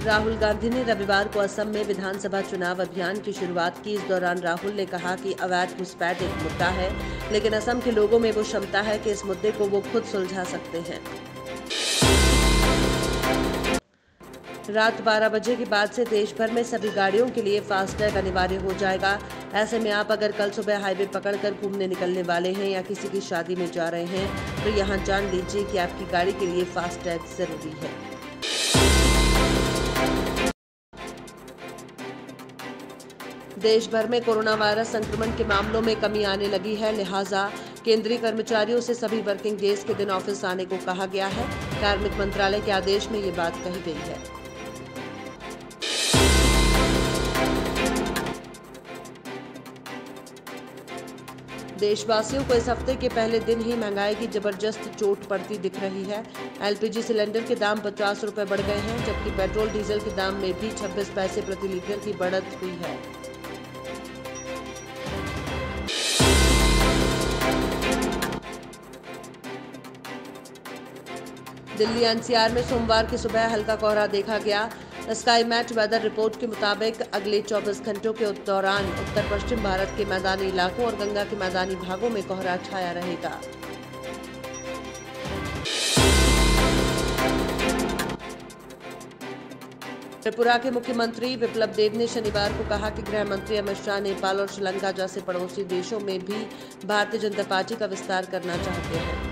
राहुल गांधी ने रविवार को असम में विधानसभा चुनाव अभियान की शुरुआत की। इस दौरान राहुल ने कहा कि अवैध घुसपैठ एक मुद्दा है, लेकिन असम के लोगों में वो क्षमता है कि इस मुद्दे को वो खुद सुलझा सकते हैं। रात 12 बजे के बाद से देश भर में सभी गाड़ियों के लिए फास्टैग अनिवार्य हो जाएगा। ऐसे में आप अगर कल सुबह हाईवे पकड़कर घूमने निकलने वाले हैं या किसी की शादी में जा रहे हैं, तो यहां जान लीजिए कि आपकी गाड़ी के लिए फास्टैग जरूरी है। देश भर में कोरोना वायरस संक्रमण के मामलों में कमी आने लगी है, लिहाजा केंद्रीय कर्मचारियों से सभी वर्किंग डेज के दिन ऑफिस आने को कहा गया है। कार्मिक मंत्रालय के आदेश में ये बात कही गई है। देशवासियों को इस हफ्ते के पहले दिन ही महंगाई की जबरदस्त चोट पड़ती दिख रही है। एलपीजी सिलेंडर के दाम 50 रुपए बढ़ गए हैं, जबकि पेट्रोल डीजल के दाम में भी 26 पैसे प्रति लीटर की बढ़त हुई है। दिल्ली एनसीआर में सोमवार की सुबह हल्का कोहरा देखा गया। स्काई मैट वेदर रिपोर्ट के मुताबिक अगले 24 घंटों के दौरान उत्तर पश्चिम भारत के मैदानी इलाकों और गंगा के मैदानी भागों में कोहरा छाया रहेगा। त्रिपुरा के मुख्यमंत्री विप्लव देव ने शनिवार को कहा कि गृह मंत्री अमित शाह नेपाल और श्रीलंका जैसे पड़ोसी देशों में भी भारतीय जनता पार्टी का विस्तार करना चाहते हैं।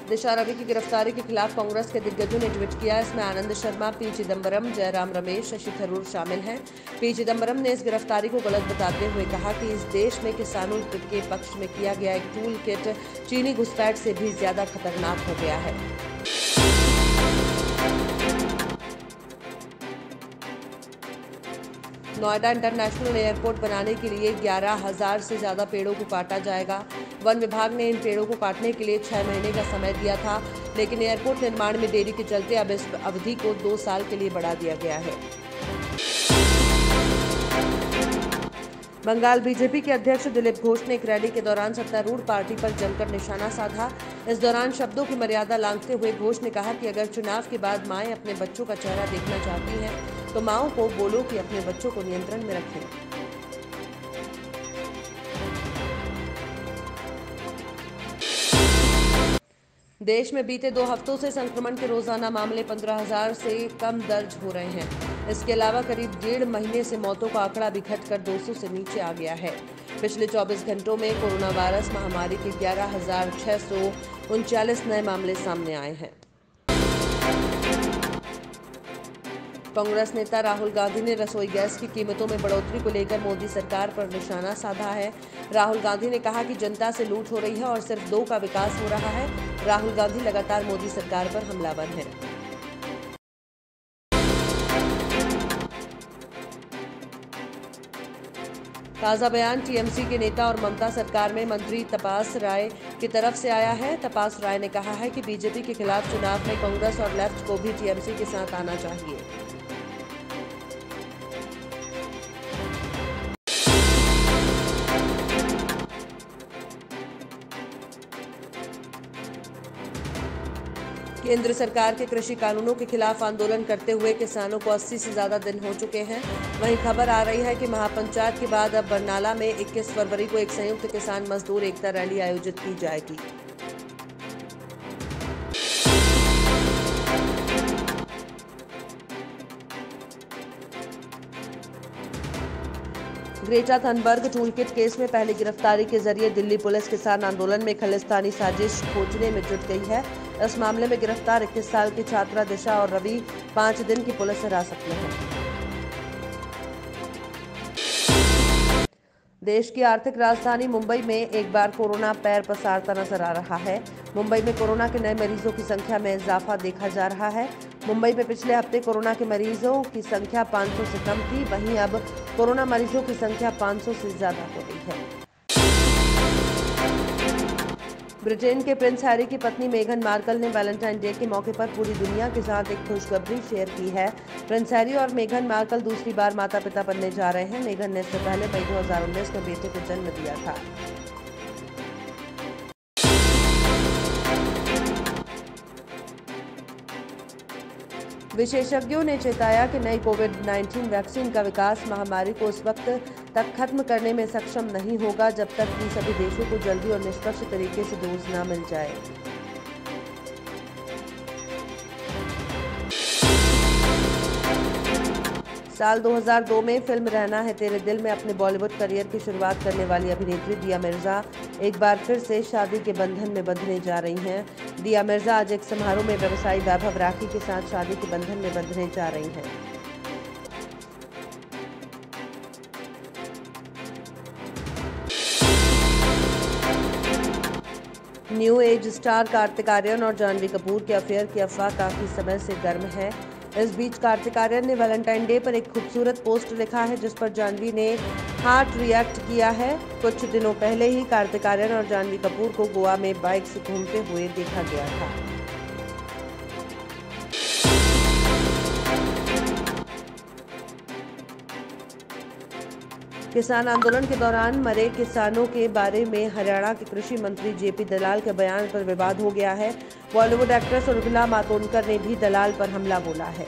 दिशा रवि की गिरफ्तारी के खिलाफ कांग्रेस के दिग्गजों ने ट्वीट किया। इसमें आनंद शर्मा, पी चिदम्बरम, जयराम रमेश, शशि थरूर शामिल हैं। पी चिदम्बरम ने इस गिरफ्तारी को गलत बताते हुए कहा कि इस देश में किसानों के पक्ष में किया गया एक टूल किट चीनी घुसपैठ से भी ज्यादा खतरनाक हो गया है। नोएडा इंटरनेशनल एयरपोर्ट बनाने के लिए 11,000 से ज्यादा पेड़ों को काटा जाएगा। वन विभाग ने इन पेड़ों को काटने के लिए 6 महीने का समय दिया था, लेकिन एयरपोर्ट निर्माण में देरी के चलते अब इस अवधि को 2 साल के लिए बढ़ा दिया गया है। बंगाल बीजेपी के अध्यक्ष दिलीप घोष ने एक रैली के दौरान सत्तारूढ़ पार्टी पर जमकर निशाना साधा। इस दौरान शब्दों की मर्यादा लांघते हुए घोष ने कहा कि अगर चुनाव के बाद माएं अपने बच्चों का चेहरा देखना चाहती हैं, तो माओं को बोलो कि अपने बच्चों को नियंत्रण में रखें। देश में बीते 2 हफ्तों से संक्रमण के रोजाना मामले 15,000 से कम दर्ज हो रहे हैं। इसके अलावा करीब 1.5 महीने से मौतों का आंकड़ा भी घटकर 200 से नीचे आ गया है। पिछले 24 घंटों में कोरोना वायरस महामारी के 11,639 नए मामले सामने आए हैं। कांग्रेस नेता राहुल गांधी ने रसोई गैस की कीमतों में बढ़ोतरी को लेकर मोदी सरकार पर निशाना साधा है। राहुल गांधी ने कहा कि जनता से लूट हो रही है और सिर्फ 2 का विकास हो रहा है। राहुल गांधी लगातार मोदी सरकार पर हमलावर हैं। ताजा बयान टीएमसी के नेता और ममता सरकार में मंत्री तपास राय की तरफ से आया है। तपास राय ने कहा है कि बीजेपी के खिलाफ चुनाव में कांग्रेस और लेफ्ट को भी टीएमसी के साथ आना चाहिए। केंद्र सरकार के कृषि कानूनों के खिलाफ आंदोलन करते हुए किसानों को 80 से ज्यादा दिन हो चुके हैं। वहीं खबर आ रही है कि महापंचायत के बाद अब बरनाला में 21 फरवरी को एक संयुक्त किसान मजदूर एकता रैली आयोजित की जाएगी। ग्रेटा थनबर्ग टूलकिट केस में पहली गिरफ्तारी के जरिए दिल्ली पुलिस किसान आंदोलन में खालिस्तानी साजिश खोजने में जुट गई है। इस मामले में गिरफ्तार 21 साल की छात्रा दिशा और रवि 5 दिन की पुलिस हिरासत में हैं। देश की आर्थिक राजधानी मुंबई में एक बार कोरोना पैर पसारता नजर आ रहा है। मुंबई में कोरोना के नए मरीजों की संख्या में इजाफा देखा जा रहा है। मुंबई में पिछले हफ्ते कोरोना के मरीजों की संख्या 500 से कम थी, वहीं अब कोरोना मरीजों की संख्या 500 से ज्यादा हो गई है। ब्रिटेन के प्रिंस हैरी की पत्नी मेघन मार्कल ने वैलेंटाइन डे के मौके पर पूरी दुनिया के साथ एक खुशखबरी शेयर की है। प्रिंस हैरी और मेघन मार्कल दूसरी बार माता पिता बनने जा रहे हैं। मेघन ने इससे पहले मई 2019 में बेटे को जन्म दिया था। विशेषज्ञों ने चेताया कि नई कोविड-19 वैक्सीन का विकास महामारी को उस वक्त तक खत्म करने में सक्षम नहीं होगा जब तक कि सभी देशों को जल्दी और निष्पक्ष तरीके से डोज न मिल जाए। साल 2002 में फिल्म रहना है तेरे दिल में अपने बॉलीवुड करियर की शुरुआत करने वाली अभिनेत्री दिया मिर्जा एक बार फिर से शादी के बंधन में बंधने जा रही हैं। दिया मिर्जा आज एक समारोह में व्यवसायी वैभव राखी के साथ शादी के बंधन में बंधने जा रही हैं। New age star Kartik Aaryan और जाह्नवी कपूर के अफेयर की अफवाह काफी समय से गर्म है। इस बीच कार्तिक आर्यन ने वैलेंटाइन डे पर एक खूबसूरत पोस्ट लिखा है जिस पर जाह्नवी ने हार्ट रिएक्ट किया है। कुछ दिनों पहले ही कार्तिक आर्यन और जाह्नवी कपूर को गोवा में बाइक से घूमते हुए देखा गया था। किसान आंदोलन के दौरान मरे किसानों के बारे में हरियाणा के कृषि मंत्री जेपी दलाल के बयान पर विवाद हो गया है। बॉलीवुड एक्ट्रेस उर्मिला मातोंडकर ने भी दलाल पर हमला बोला है।